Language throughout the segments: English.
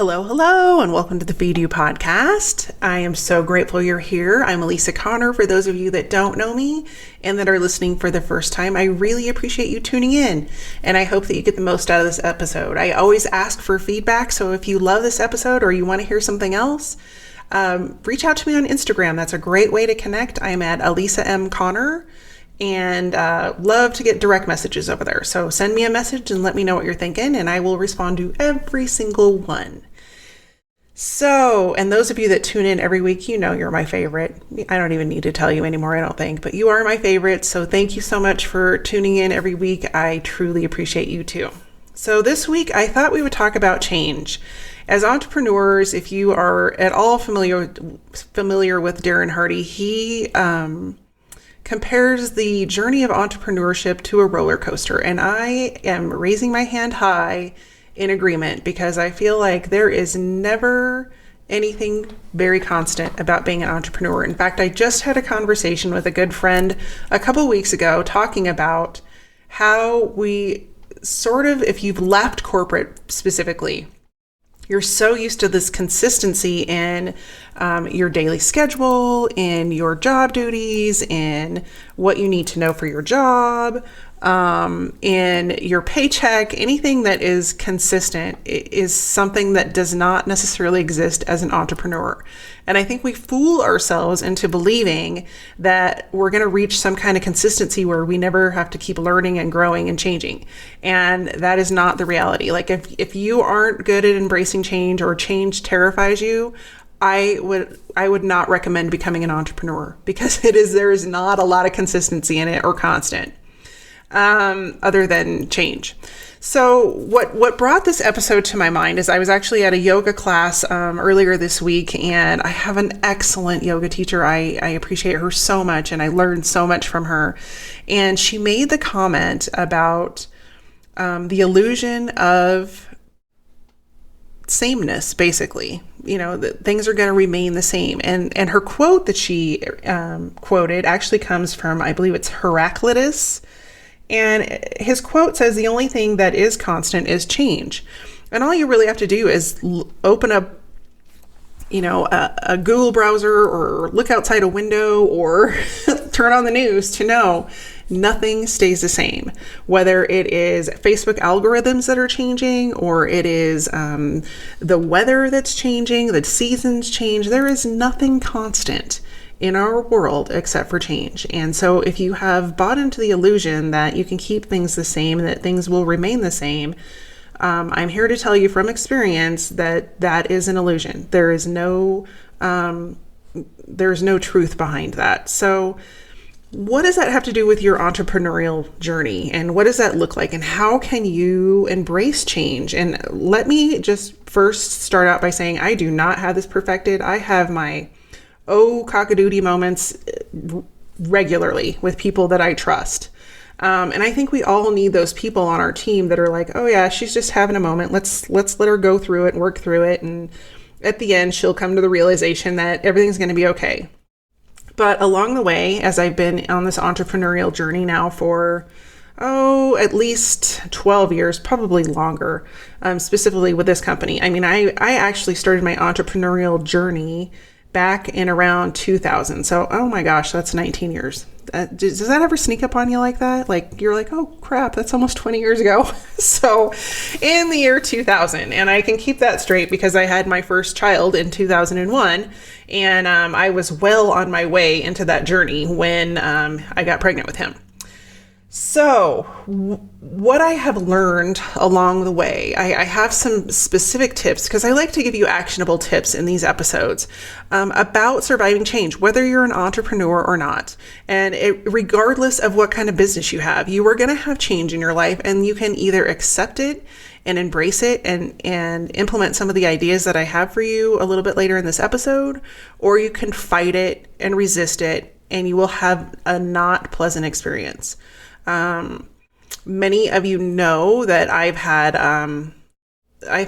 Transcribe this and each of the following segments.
Hello, hello, and welcome to the Feed You podcast. I am so grateful you're here. I'm Elisa Connor, for those of you that don't know me and that are listening for the first time. I really appreciate you tuning in, and I hope that you get the most out of this episode. I always ask for feedback, so if you love this episode or you want to hear something else, reach out to me on Instagram. That's a great way to connect. I'm at Elisa M. Connor, and love to get direct messages over there. So send me a message and let me know what you're thinking, and I will respond to every single one. So, and those of you that tune in every week, you know you're my favorite. I don't even need to tell you anymore, I don't think, but you are my favorite. So thank you so much for tuning in every week. I truly appreciate you too. So this week, I thought we would talk about change. As entrepreneurs, if you are at all familiar with Darren Hardy, he compares the journey of entrepreneurship to a roller coaster. And I am raising my hand high in agreement, because I feel like there is never anything very constant about being an entrepreneur. In fact, I just had a conversation with a good friend a couple weeks ago talking about how we sort of, if you've left corporate specifically, you're so used to this consistency in your daily schedule, in your job duties, in what you need to know for your job, in your paycheck. Anything that is consistent is something that does not necessarily exist as an entrepreneur. And I think we fool ourselves into believing that we're going to reach some kind of consistency where we never have to keep learning and growing and changing. And that is not the reality. Like if you aren't good at embracing change, or change terrifies you, I would not recommend becoming an entrepreneur, because there is not a lot of consistency in it or constant, other than change. So what brought this episode to my mind is I was actually at a yoga class earlier this week, and I have an excellent yoga teacher. I appreciate her so much, and I learned so much from her. And she made the comment about the illusion of sameness, basically. You know, that things are going to remain the same. And her quote that she quoted actually comes from, I believe it's Heraclitus. And his quote says, "The only thing that is constant is change." And all you really have to do is open up, a Google browser, or look outside a window, or turn on the news to know nothing stays the same. Whether it is Facebook algorithms that are changing, or it is the weather that's changing, the seasons change, there is nothing constant in our world except for change. And so if you have bought into the illusion that you can keep things the same, that things will remain the same, I'm here to tell you from experience that that is an illusion. There's no truth behind that. So what does that have to do with your entrepreneurial journey? And what does that look like? And how can you embrace change? And let me just first start out by saying I do not have this perfected. I have my cockadoodie moments regularly with people that I trust. And I think we all need those people on our team that are like, oh yeah, she's just having a moment. Let's let her go through it and work through it. And at the end, she'll come to the realization that everything's going to be okay. But along the way, as I've been on this entrepreneurial journey now for, at least 12 years, probably longer, specifically with this company. I mean, I actually started my entrepreneurial journey back in around 2000. So, oh my gosh, that's 19 years. Does that ever sneak up on you like that? Like, you're like, oh crap, that's almost 20 years ago. So in the year 2000, and I can keep that straight because I had my first child in 2001, and I was well on my way into that journey when I got pregnant with him. So what I have learned along the way, I have some specific tips, because I like to give you actionable tips in these episodes about surviving change, whether you're an entrepreneur or not. And regardless of what kind of business you have, you are going to have change in your life, and you can either accept it and embrace it and implement some of the ideas that I have for you a little bit later in this episode, or you can fight it and resist it, and you will have a not pleasant experience. Many of you know that I've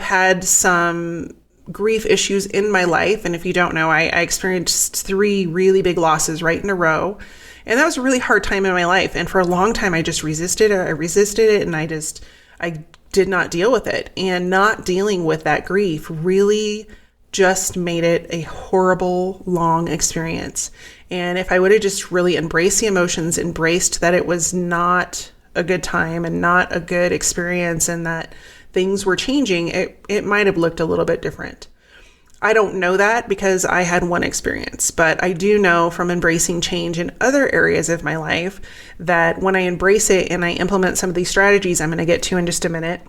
had some grief issues in my life. And if you don't know, I experienced 3 really big losses right in a row. And that was a really hard time in my life. And for a long time, I just resisted it. I resisted it. And I did not deal with it. And not dealing with that grief really just made it a horrible, long experience. And if I would have just really embraced the emotions, embraced that it was not a good time and not a good experience and that things were changing, it might have looked a little bit different. I don't know that because I had one experience, but I do know from embracing change in other areas of my life that when I embrace it and I implement some of these strategies I'm going to get to in just a minute,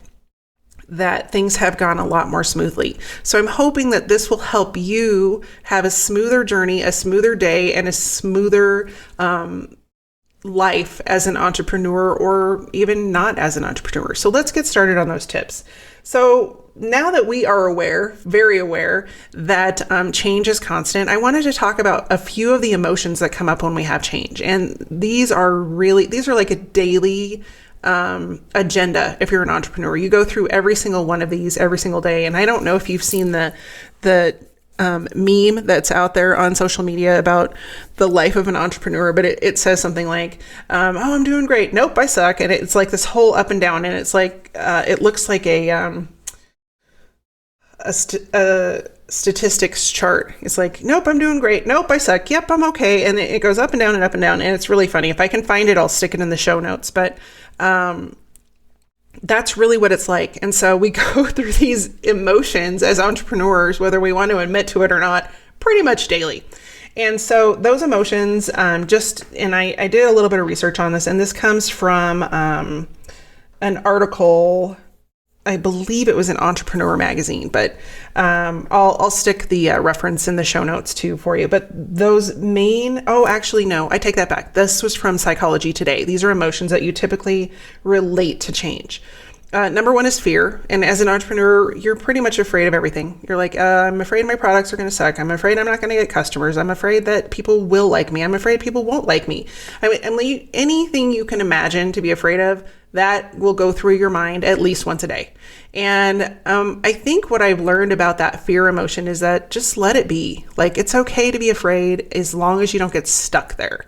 that things have gone a lot more smoothly. So I'm hoping that this will help you have a smoother journey, a smoother day, and a smoother life as an entrepreneur or even not as an entrepreneur. So let's get started on those tips. So now that we are aware, very aware that change is constant, I wanted to talk about a few of the emotions that come up when we have change. And these are like a daily agenda. If you're an entrepreneur, you go through every single one of these every single day. And I don't know if you've seen the meme that's out there on social media about the life of an entrepreneur, but it says something like, oh, I'm doing great. Nope, I suck. And it's like this whole up and down. And it's like, it looks like a statistics chart. It's like, nope, I'm doing great. Nope, I suck. Yep, I'm okay. And it goes up and down and up and down. And it's really funny. If I can find it, I'll stick it in the show notes. But that's really what it's like. And so we go through these emotions as entrepreneurs, whether we want to admit to it or not, pretty much daily. And so those emotions, and I did a little bit of research on this, and this comes from an article, I believe it was in Entrepreneur magazine, but I'll stick the reference in the show notes too for you. But those actually, no, I take that back. This was from Psychology Today. These are emotions that you typically relate to change. Number one is fear. And as an entrepreneur, you're pretty much afraid of everything. You're like, I'm afraid my products are going to suck. I'm afraid I'm not going to get customers. I'm afraid that people will like me. I'm afraid people won't like me. I mean, anything you can imagine to be afraid of, that will go through your mind at least once a day. And I think what I've learned about that fear emotion is that just let it be. Like, it's okay to be afraid as long as you don't get stuck there.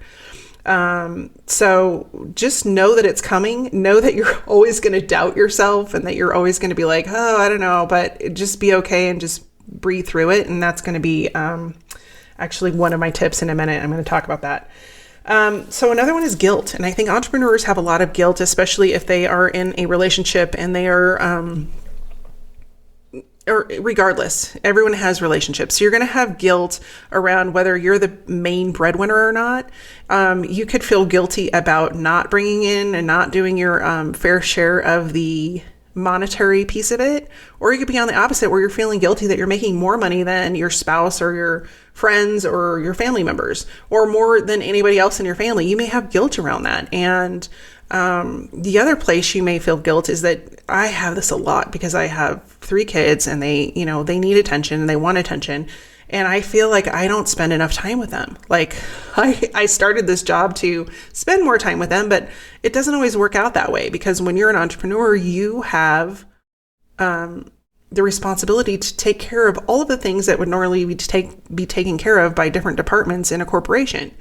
So just know that it's coming. Know that you're always going to doubt yourself and that you're always going to be like, oh, I don't know, but just be okay and just breathe through it. And that's going to be actually one of my tips in a minute. I'm going to talk about that. So another one is guilt. And I think entrepreneurs have a lot of guilt, especially if they are in a relationship and they are, or regardless, everyone has relationships. So you're going to have guilt around whether you're the main breadwinner or not. You could feel guilty about not bringing in and not doing your fair share of the monetary piece of it. Or you could be on the opposite where you're feeling guilty that you're making more money than your spouse or your friends or your family members or more than anybody else in your family. You may have guilt around that. And the other place you may feel guilt is that I have this a lot because I have 3 kids and they need attention and they want attention. And I feel like I don't spend enough time with them. Like I started this job to spend more time with them, but it doesn't always work out that way because when you're an entrepreneur, you have the responsibility to take care of all of the things that would normally be taken care of by different departments in a corporation.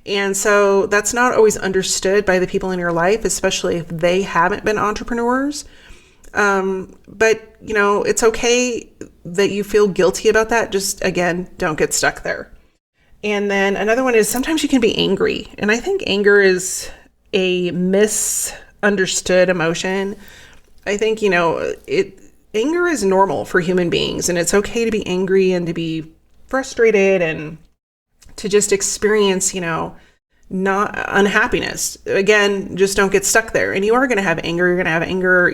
And so that's not always understood by the people in your life, especially if they haven't been entrepreneurs. But it's okay that you feel guilty about that. Just again, don't get stuck there. And then another one is sometimes you can be angry. And I think anger is a misunderstood emotion. I think, anger is normal for human beings and it's okay to be angry and to be frustrated and to just experience, not unhappiness. Again, just don't get stuck there. And you are going to have anger. You're going to have anger,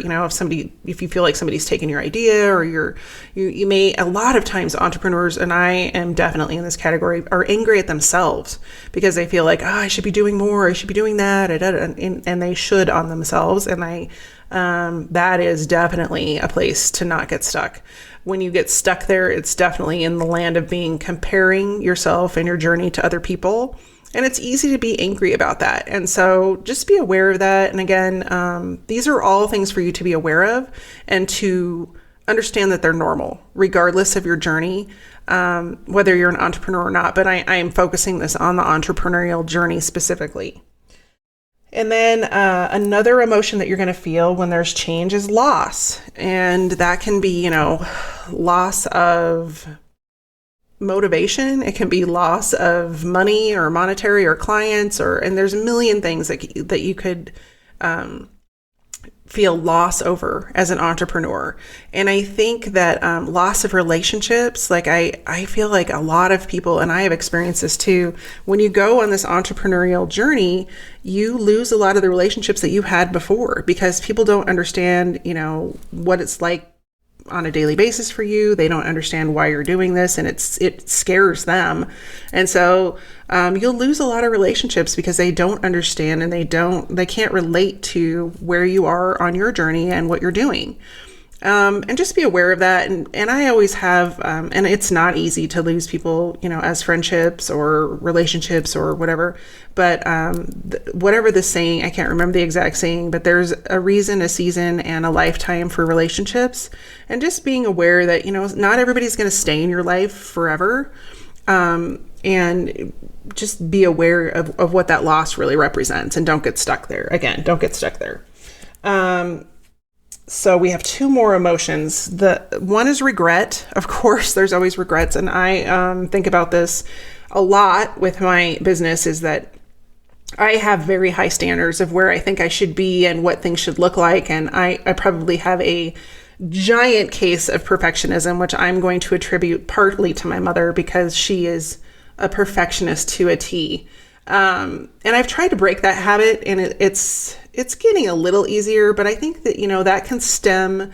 if you feel like somebody's taken your idea or you may, a lot of times entrepreneurs, and I am definitely in this category, are angry at themselves because they feel like, I should be doing more. I should be doing that. And they should on themselves. And that is definitely a place to not get stuck. When you get stuck there, it's definitely in the land of comparing yourself and your journey to other people. And it's easy to be angry about that. And so just be aware of that. And again, these are all things for you to be aware of and to understand that they're normal, regardless of your journey, whether you're an entrepreneur or not. But I am focusing this on the entrepreneurial journey specifically. And then another emotion that you're going to feel when there's change is loss. And that can be, loss of motivation. It can be loss of money or monetary or clients, and there's a million things that you could feel loss over as an entrepreneur. And I think that loss of relationships, like I feel like a lot of people, and I have experienced this too, when you go on this entrepreneurial journey, you lose a lot of the relationships that you had before because people don't understand, what it's like on a daily basis for you. They don't understand why you're doing this, and it scares them. And so you'll lose a lot of relationships because they don't understand and they can't relate to where you are on your journey and what you're doing. And just be aware of that. And I always have, and it's not easy to lose people, as friendships or relationships or whatever, but whatever the saying, I can't remember the exact saying, but there's a reason, a season, and a lifetime for relationships. And just being aware that, not everybody's going to stay in your life forever. And just be aware of what that loss really represents, and don't get stuck there. Again, don't get stuck there. So we have two more emotions. The one is regret. Of course, there's always regrets. And I think about this a lot with my business, is that I have very high standards of where I think I should be and what things should look like. And I probably have a giant case of perfectionism, which I'm going to attribute partly to my mother because she is a perfectionist to a T. And I've tried to break that habit, and it's getting a little easier, but I think that, that can stem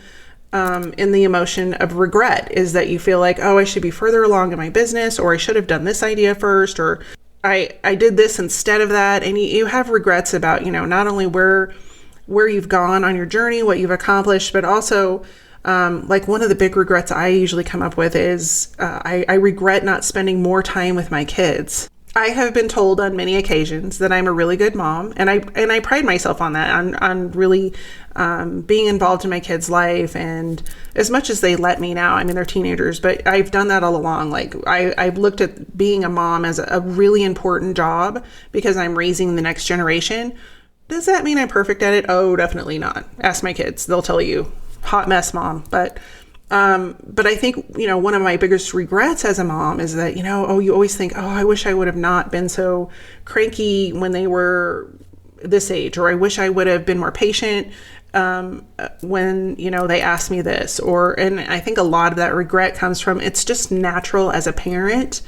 in the emotion of regret, is that you feel like, oh, I should be further along in my business, or I should have done this idea first, or I did this instead of that. And you have regrets about, not only where you've gone on your journey, what you've accomplished, but also like one of the big regrets I usually come up with is I regret not spending more time with my kids. I have been told on many occasions that I'm a really good mom, and I pride myself on that, on really being involved in my kids' life, and as much as they let me now. I mean, they're teenagers, but I've done that all along. Like I've looked at being a mom as a really important job because I'm raising the next generation. Does that mean I'm perfect at it? Oh, definitely not. Ask my kids; they'll tell you, hot mess, mom. But I think, one of my biggest regrets as a mom is that, you always think, oh, I wish I would have not been so cranky when they were this age, or I wish I would have been more patient when, they asked me this, and I think a lot of that regret comes from, it's just natural as a parent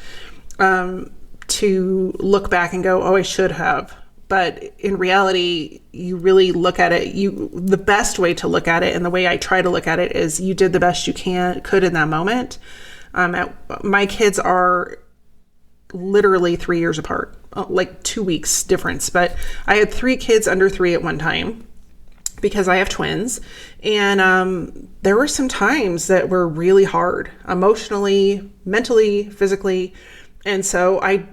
to look back and go, oh, I should have. But in reality, you really look at it, the best way to look at it, and the way I try to look at it, is you did the best you could in that moment. My kids are literally 3 years apart, like 2 weeks difference. But I had 3 kids under 3 at one time because I have twins. And there were some times that were really hard, emotionally, mentally, physically. And so I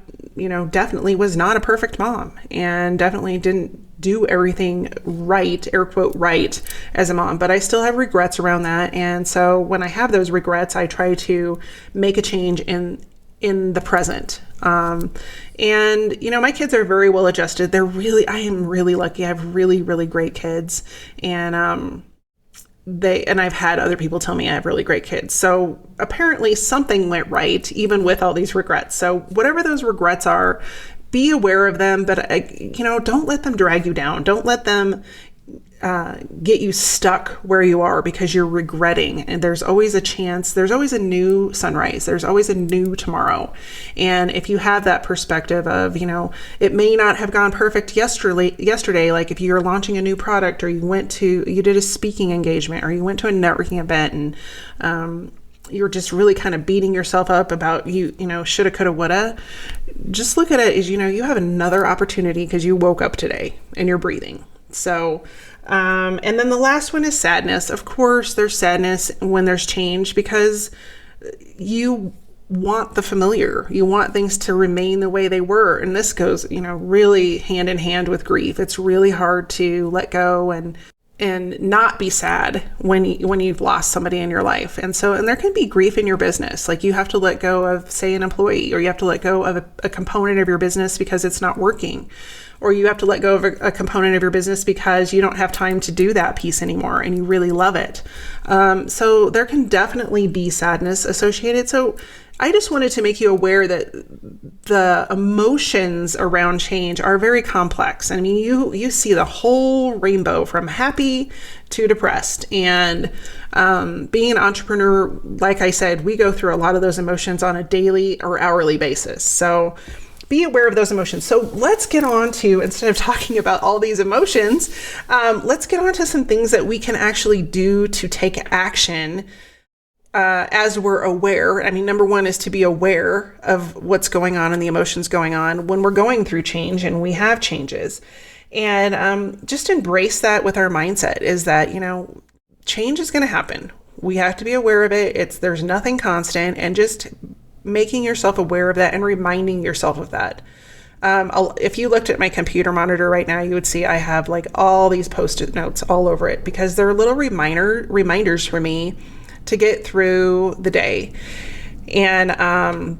definitely was not a perfect mom, and definitely didn't do everything right, air quote, right, as a mom, but I still have regrets around that. And so when I have those regrets, I try to make a change in the present. And my kids are very well adjusted. I am really lucky. I have really, really great kids. And, I've had other people tell me I have really great kids. So apparently something went right, even with all these regrets. So whatever those regrets are, be aware of them, but don't let them drag you down. Don't let them get you stuck where you are because you're regretting. And there's always a chance. There's always a new sunrise. There's always a new tomorrow. And if you have that perspective of, it may not have gone perfect yesterday, like if you're launching a new product, or you did a speaking engagement, or you went to a networking event, and you're just really kind of beating yourself up about shoulda, coulda, woulda. Just look at it as, you have another opportunity because you woke up today and you're breathing. So, and then the last one is sadness. Of course, there's sadness when there's change because you want the familiar. You want things to remain the way they were. And this goes, really hand in hand with grief. It's really hard to let go and not be sad when you've lost somebody in your life. And there can be grief in your business. Like you have to let go of, say, an employee, or you have to let go of a component of your business because it's not working. or you have to let go of a component of your business because you don't have time to do that piece anymore and you really love it. So there can definitely be sadness associated. So I just wanted to make you aware that the emotions around change are very complex. I mean, you see the whole rainbow from happy to depressed. And being an entrepreneur, like I said, we go through a lot of those emotions on a daily or hourly basis. So be aware of those emotions. So let's get on to, instead of talking about all these emotions, let's get on to some things that we can actually do to take action as we're aware. I mean, number one is to be aware of what's going on and the emotions going on when we're going through change and we have changes. And just embrace that with our mindset is that, change is going to happen. We have to be aware of it. There's nothing constant, and just making yourself aware of that and reminding yourself of that. If you looked at my computer monitor right now, you would see I have like all these Post-it notes all over it because they're little reminders for me to get through the day. And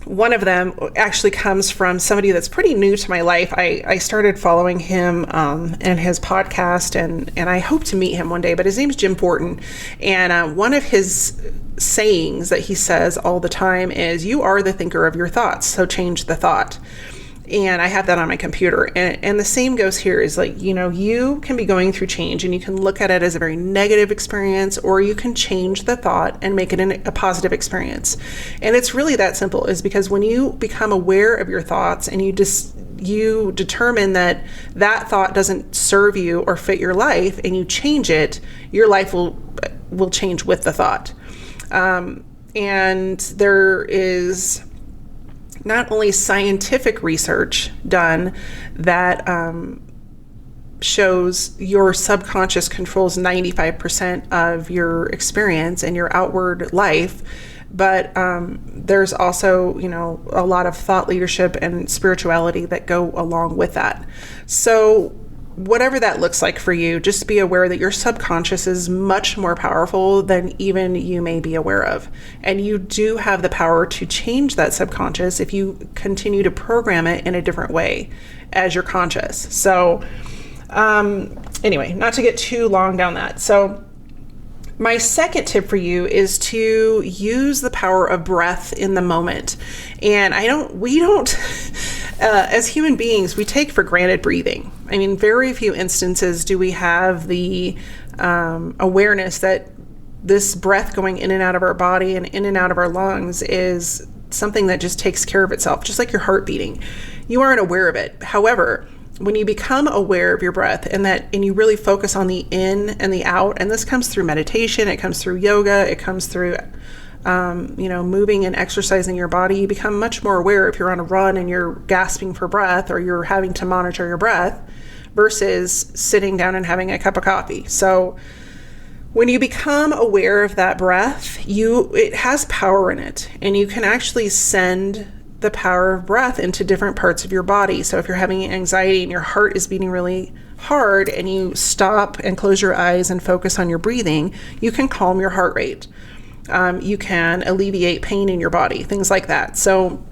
one of them actually comes from somebody that's pretty new to my life. I started following him and his podcast, and I hope to meet him one day, but his name's Jim Fortin. And one of his sayings that he says all the time is, "You are the thinker of your thoughts, so change the thought." And I have that on my computer. And the same goes here is like, you can be going through change and you can look at it as a very negative experience, or you can change the thought and make it a positive experience. And it's really that simple, is because when you become aware of your thoughts and you determine that thought doesn't serve you or fit your life, and you change it, your life will change with the thought. And there is not only scientific research done that shows your subconscious controls 95% of your experience and your outward life, but there's also, a lot of thought leadership and spirituality that go along with that. So whatever that looks like for you, just be aware that your subconscious is much more powerful than even you may be aware of. And you do have the power to change that subconscious if you continue to program it in a different way as your conscious. So anyway, not to get too long down that. So my second tip for you is to use the power of breath in the moment. And we don't, as human beings, we take for granted breathing. I mean, very few instances do we have the awareness that this breath going in and out of our body and in and out of our lungs is something that just takes care of itself, just like your heart beating. You aren't aware of it. However, when you become aware of your breath and you really focus on the in and the out, and this comes through meditation, it comes through yoga, it comes through moving and exercising your body, you become much more aware if you're on a run and you're gasping for breath or you're having to monitor your breath versus sitting down and having a cup of coffee. So when you become aware of that breath, it has power in it, and you can actually send the power of breath into different parts of your body. So if you're having anxiety and your heart is beating really hard and you stop and close your eyes and focus on your breathing, you can calm your heart rate. You can alleviate pain in your body, things like that. So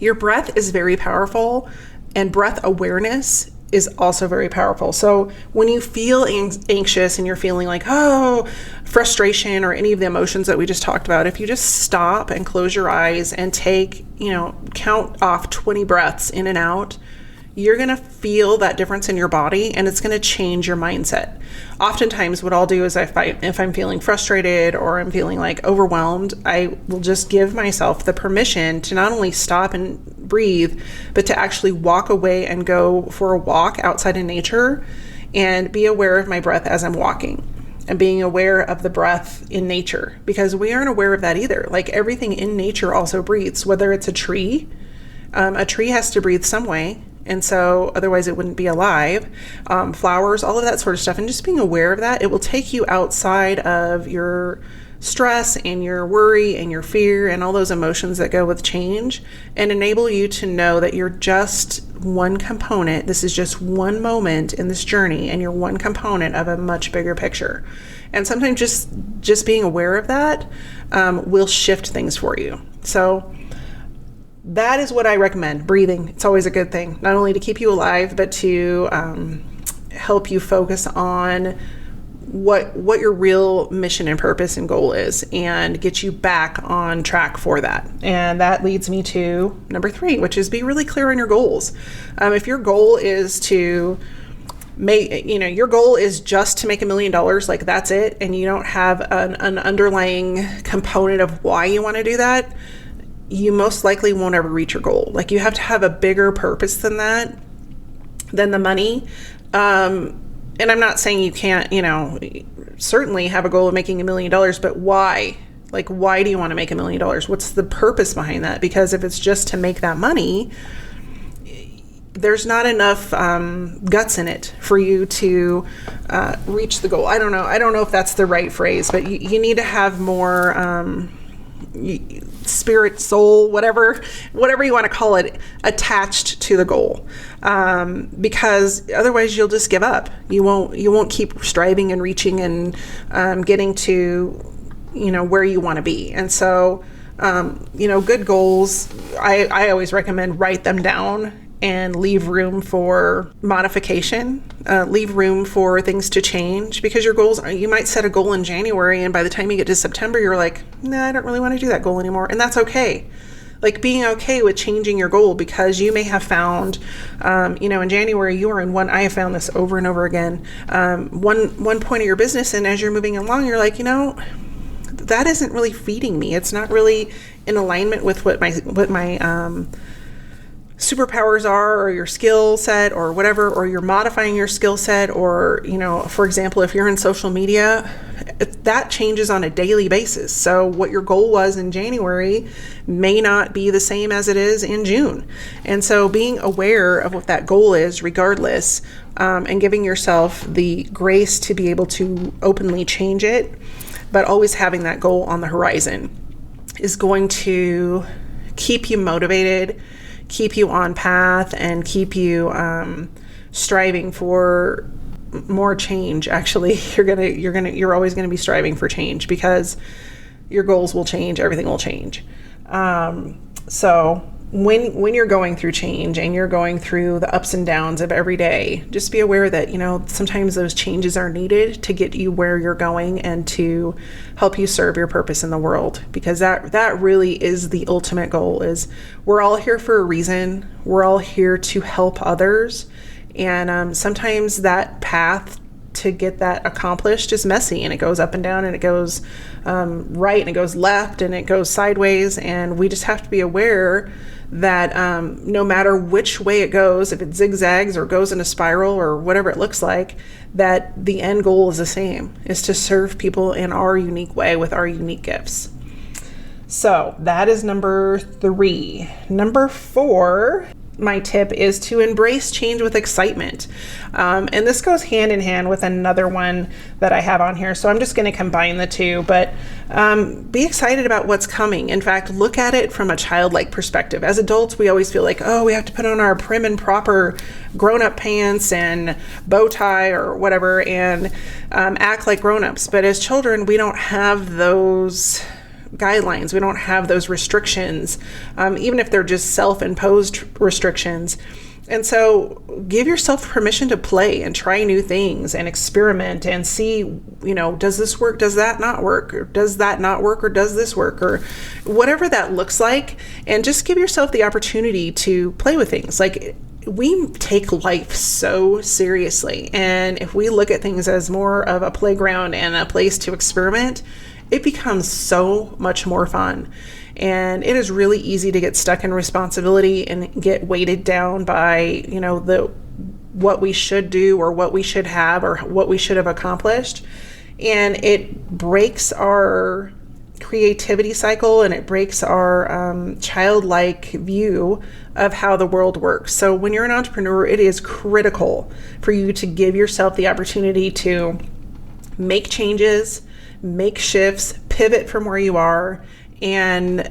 your breath is very powerful, and breath awareness is also very powerful. So when you feel anxious and you're feeling like, frustration or any of the emotions that we just talked about, if you just stop and close your eyes and take, count off 20 breaths in and out, you're going to feel that difference in your body, and it's going to change your mindset. Oftentimes what I'll do is if I'm feeling frustrated or I'm feeling like overwhelmed, I will just give myself the permission to not only stop and breathe, but to actually walk away and go for a walk outside in nature and be aware of my breath as I'm walking, and being aware of the breath in nature, because we aren't aware of that either. Like everything in nature also breathes, whether it's a tree has to breathe some way. And so otherwise it wouldn't be alive. Flowers, all of that sort of stuff. And just being aware of that, it will take you outside of your stress and your worry and your fear and all those emotions that go with change, and enable you to know that you're just one component. This is just one moment in this journey, and you're one component of a much bigger picture. And sometimes just being aware of that will shift things for you. So that is what I recommend. Breathing. It's always a good thing, not only to keep you alive, but to help you focus on what your real mission and purpose and goal is, and get you back on track for that. And that leads me to number 3, which is be really clear on your goals. If your goal is to your goal is just to make $1 million, like that's it, and you don't have an underlying component of why you want to do that, you most likely won't ever reach your goal. Like, you have to have a bigger purpose than that, than the money. And I'm not saying you can't, certainly have a goal of making $1 million, but why? Like, why do you want to make $1 million? What's the purpose behind that? Because if it's just to make that money, there's not enough guts in it for you to reach the goal. I don't know if that's the right phrase, but you need to have more spirit, soul, whatever you want to call it, attached to the goal, because otherwise you'll just give up. You won't keep striving and reaching and getting to where you want to be. And so good goals, I always recommend write them down and leave room for modification, leave room for things to change, because your goals, you might set a goal in January, and by the time you get to September, you're like, nah, I don't really want to do that goal anymore. And that's okay. Like, being okay with changing your goal, because you may have found, in January, you were in one, I have found this over and over again, one point of your business, and as you're moving along, you're like, that isn't really feeding me. It's not really in alignment with what my superpowers are, or your skill set, or whatever, or you're modifying your skill set, or, for example, if you're in social media, that changes on a daily basis. So what your goal was in January may not be the same as it is in June. And so being aware of what that goal is, regardless, and giving yourself the grace to be able to openly change it, but always having that goal on the horizon, is going to keep you motivated, keep you on path, and keep you striving for more change. Actually, you're always gonna be striving for change, because your goals will change, everything will change. So when you're going through change and you're going through the ups and downs of every day, just be aware that, sometimes those changes are needed to get you where you're going and to help you serve your purpose in the world. Because that really is the ultimate goal. Is we're all here for a reason. We're all here to help others. And sometimes that path to get that accomplished is messy, and it goes up and down, and it goes right, and it goes left, and it goes sideways. And we just have to be aware that no matter which way it goes, if it zigzags or goes in a spiral or whatever it looks like, that the end goal is the same, is to serve people in our unique way with our unique gifts. So that is number 3. Number 4, my tip is to embrace change with excitement. And this goes hand in hand with another one that I have on here. So I'm just going to combine the two, but be excited about what's coming. In fact, look at it from a childlike perspective. As adults, we always feel like, we have to put on our prim and proper grown-up pants and bow tie or whatever, and act like grown-ups. But as children, we don't have those guidelines. We don't have those restrictions, even if they're just self-imposed restrictions. And so give yourself permission to play and try new things and experiment and see, does this work? Does that not work? Or does that not work? Or does this work? Or whatever that looks like. And just give yourself the opportunity to play with things. Like, we take life so seriously. And if we look at things as more of a playground and a place to experiment, it becomes so much more fun. And it is really easy to get stuck in responsibility and get weighted down by, what we should do or what we should have or what we should have accomplished. And it breaks our creativity cycle, and it breaks our childlike view of how the world works. So when you're an entrepreneur, it is critical for you to give yourself the opportunity to make changes, make shifts, pivot from where you are, and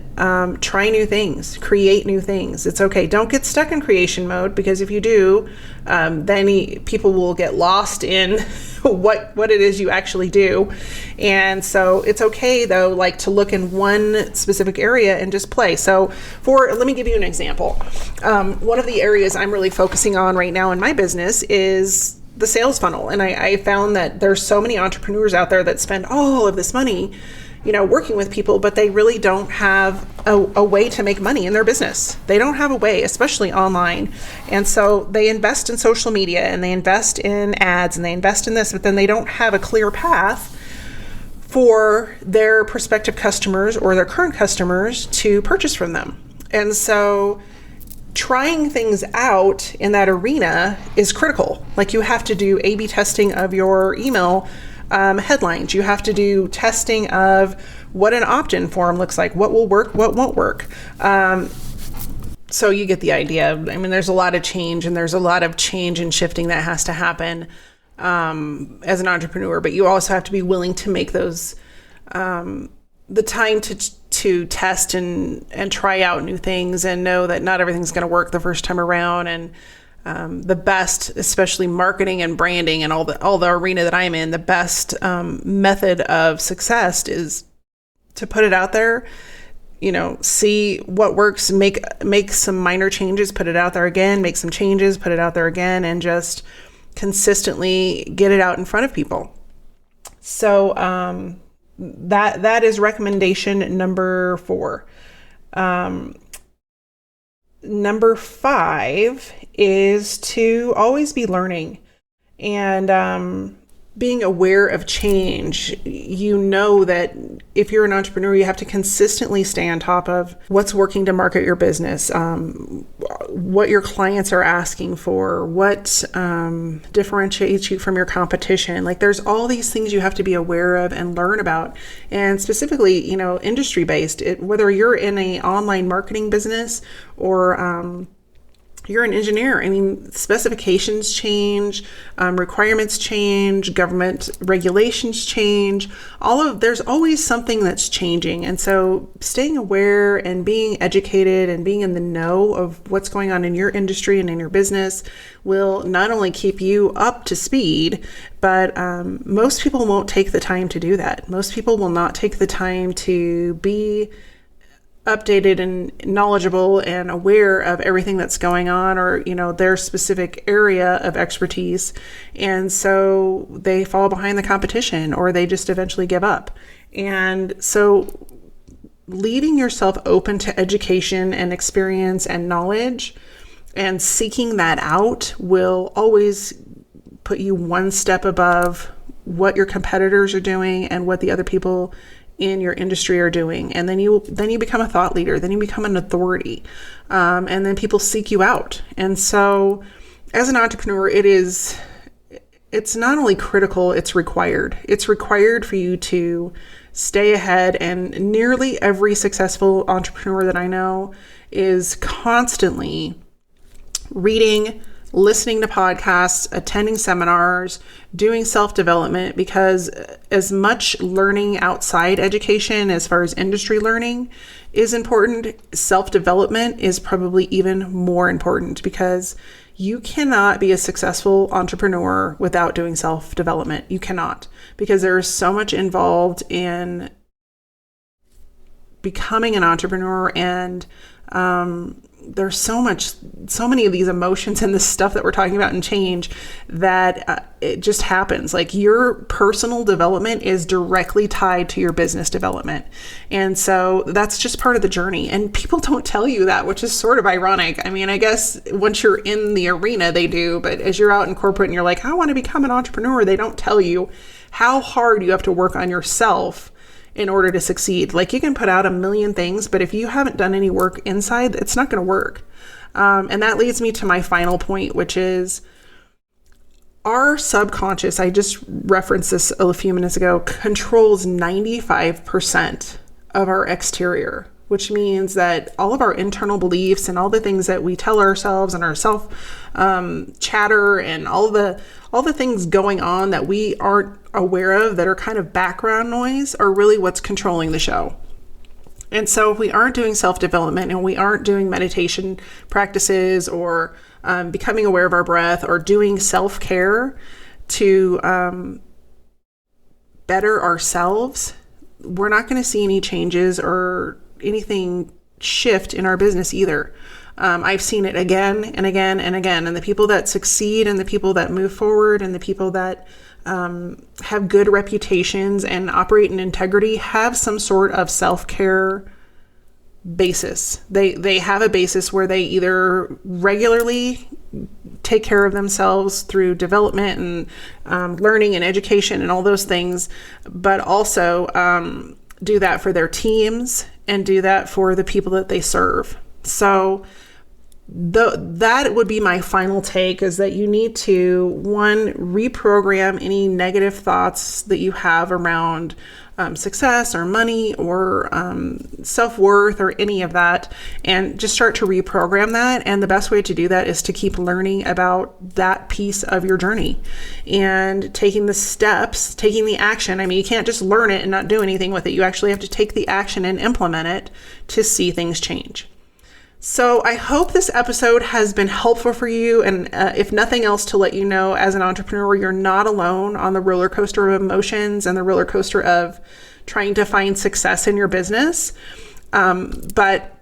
try new things, create new things. It's okay. Don't get stuck in creation mode, because if you do, then people will get lost in what it is you actually do. And so it's okay though, like to look in one specific area and just play. So let me give you an example. One of the areas I'm really focusing on right now in my business is the sales funnel. And I found that there's so many entrepreneurs out there that spend all of this money, working with people, but they really don't have a way to make money in their business. They don't have a way, especially online. And so they invest in social media and they invest in ads and they invest in this, but then they don't have a clear path for their prospective customers or their current customers to purchase from them. And so trying things out in that arena is critical. Like, you have to do A/B testing of your email headlines. You have to do testing of what an opt-in form looks like, what will work, what won't work. So you get the idea. I mean, there's a lot of change, and there's a lot of change and shifting that has to happen as an entrepreneur, but you also have to be willing to make those, the time to test and try out new things, and know that not everything's going to work the first time around. And the best, especially marketing and branding and all the arena that I'm in, the best method of success is to put it out there, see what works, make some minor changes, put it out there again, make some changes, put it out there again, and just consistently get it out in front of people. So that is recommendation number 4. Number 5 is to always be learning and being aware of change. That if you're an entrepreneur, you have to consistently stay on top of what's working to market your business, what your clients are asking for, what differentiates you from your competition. Like, there's all these things you have to be aware of and learn about. And specifically, industry based, whether you're in an online marketing business or you're an engineer. I mean, specifications change, requirements change, government regulations change. There's always something that's changing. And so staying aware and being educated and being in the know of what's going on in your industry and in your business will not only keep you up to speed, but most people won't take the time to do that. Most people will not take the time to be updated and knowledgeable and aware of everything that's going on, or their specific area of expertise, and so they fall behind the competition, or they just eventually give up. And so leaving yourself open to education and experience and knowledge and seeking that out will always put you one step above what your competitors are doing and what the other people in your industry are doing. And then you become a thought leader, then you become an authority, and then people seek you out. And so as an entrepreneur, it's not only critical, it's required. It's required for you to stay ahead. And nearly every successful entrepreneur that I know is constantly reading, listening to podcasts, attending seminars, doing self-development, because as much learning outside education, as far as industry learning is important, self-development is probably even more important, because you cannot be a successful entrepreneur without doing self-development. You cannot, because there is so much involved in becoming an entrepreneur, and there's so many of these emotions and this stuff that we're talking about and change that it just happens. Like, your personal development is directly tied to your business development. And so that's just part of the journey. And people don't tell you that, which is sort of ironic. I mean, I guess once you're in the arena, they do. But as you're out in corporate and you're like, I want to become an entrepreneur, they don't tell you how hard you have to work on yourself in order to succeed. Like, you can put out a million things, but if you haven't done any work inside, it's not going to work. And that leads me to my final point, which is our subconscious, I just referenced this a few minutes ago, controls 95% of our exterior, which means that all of our internal beliefs and all the things that we tell ourselves and our self chatter and all the things going on that we aren't aware of, that are kind of background noise, are really what's controlling the show. And so if we aren't doing self-development and we aren't doing meditation practices or becoming aware of our breath or doing self-care to better ourselves, we're not going to see any changes or anything shift in our business either. I've seen it again and again and again. And the people that succeed and the people that move forward and the people that have good reputations and operate in integrity have some sort of self-care basis. They have a basis where they either regularly take care of themselves through development and learning and education and all those things, but also do that for their teams and do that for the people that they serve. So that would be my final take, is that you need to, one, reprogram any negative thoughts that you have around success or money or self-worth or any of that, and just start to reprogram that. And the best way to do that is to keep learning about that piece of your journey and taking the steps, taking the action. I mean, you can't just learn it and not do anything with it. You actually have to take the action and implement it to see things change. So I hope this episode has been helpful for you. And if nothing else, to let you know, as an entrepreneur, you're not alone on the roller coaster of emotions and the roller coaster of trying to find success in your business. But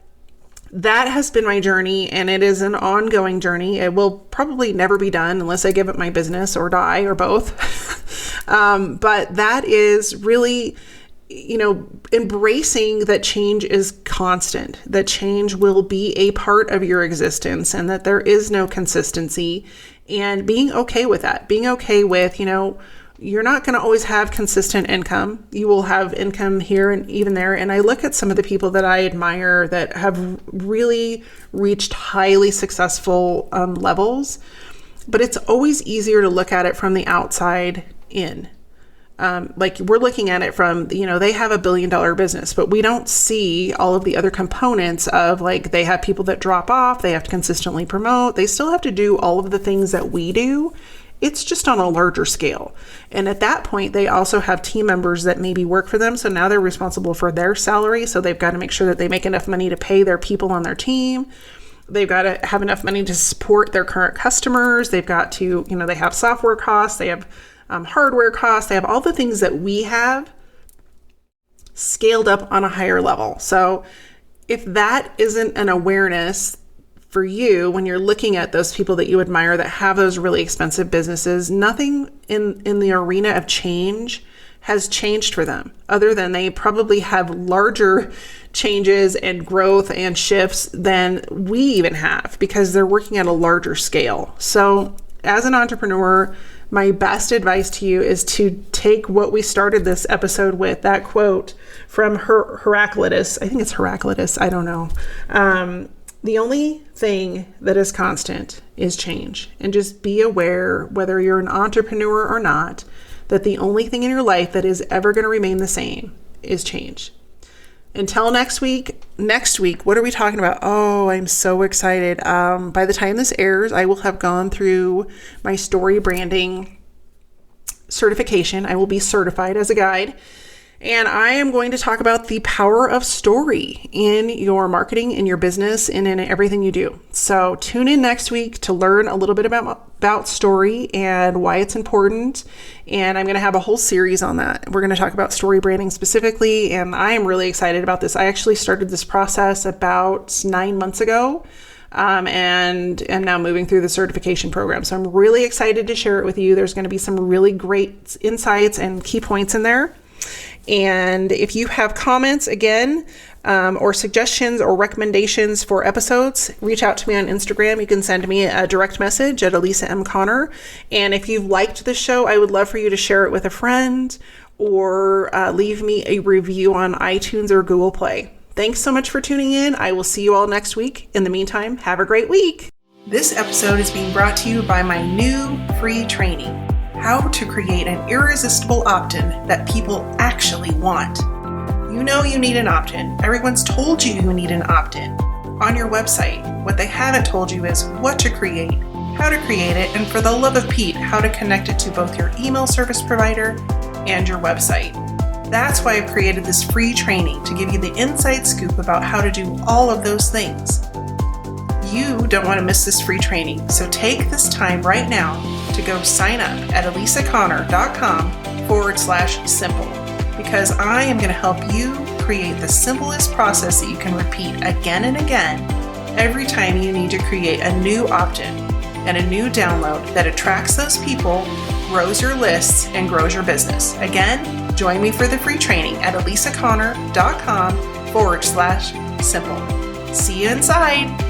that has been my journey, and it is an ongoing journey. It will probably never be done unless I give up my business or die or both. But that is really, embracing that change is constant, that change will be a part of your existence, and that there is no consistency, and being okay with that, being okay with, you're not going to always have consistent income. You will have income here and even there. And I look at some of the people that I admire that have really reached highly successful levels, but it's always easier to look at it from the outside in. Like we're looking at it from, they have $1 billion business, but we don't see all of the other components of, like, they have people that drop off, they have to consistently promote, they still have to do all of the things that we do. It's just on a larger scale. And at that point, they also have team members that maybe work for them. So now they're responsible for their salary. So they've got to make sure that they make enough money to pay their people on their team. They've got to have enough money to support their current customers. They've got to, they have software costs, they have hardware costs, they have all the things that we have scaled up on a higher level. So if that isn't an awareness for you when you're looking at those people that you admire that have those really expensive businesses, nothing in the arena of change has changed for them, other than they probably have larger changes and growth and shifts than we even have, because they're working at a larger scale. So as an entrepreneur, my best advice to you is to take what we started this episode with, that quote from Heraclitus. I think it's Heraclitus. I don't know. The only thing that is constant is change. And just be aware, whether you're an entrepreneur or not, that the only thing in your life that is ever going to remain the same is change. Until next week, what are we talking about? Oh, I'm so excited. By the time this airs, I will have gone through my story branding certification. I will be certified as a guide. And I am going to talk about the power of story in your marketing, in your business, and in everything you do. So tune in next week to learn a little bit about story and why it's important. And I'm going to have a whole series on that. We're going to talk about story branding specifically. And I am really excited about this. I actually started this process about 9 months ago. And am now moving through the certification program. So I'm really excited to share it with you. There's going to be some really great insights and key points in there. And if you have comments, again, or suggestions or recommendations for episodes, reach out to me on Instagram. You can send me a direct message at Elisa M. Connor. And if you've liked the show, I would love for you to share it with a friend or leave me a review on iTunes or Google Play. Thanks so much for tuning in. I will see you all next week. In the meantime, have a great week. This episode is being brought to you by my new free training, How to Create an Irresistible Opt-in That People Actually Want. You know you need an opt-in. Everyone's told you you need an opt-in on your website. What they haven't told you is what to create, how to create it, and for the love of Pete, how to connect it to both your email service provider and your website. That's why I've created this free training to give you the inside scoop about how to do all of those things. You don't want to miss this free training, so take this time right now to go sign up at elisaconnor.com/simple, because I am going to help you create the simplest process that you can repeat again and again every time you need to create a new opt-in and a new download that attracts those people, grows your lists, and grows your business. Again, join me for the free training at elisaconnor.com/simple. See you inside.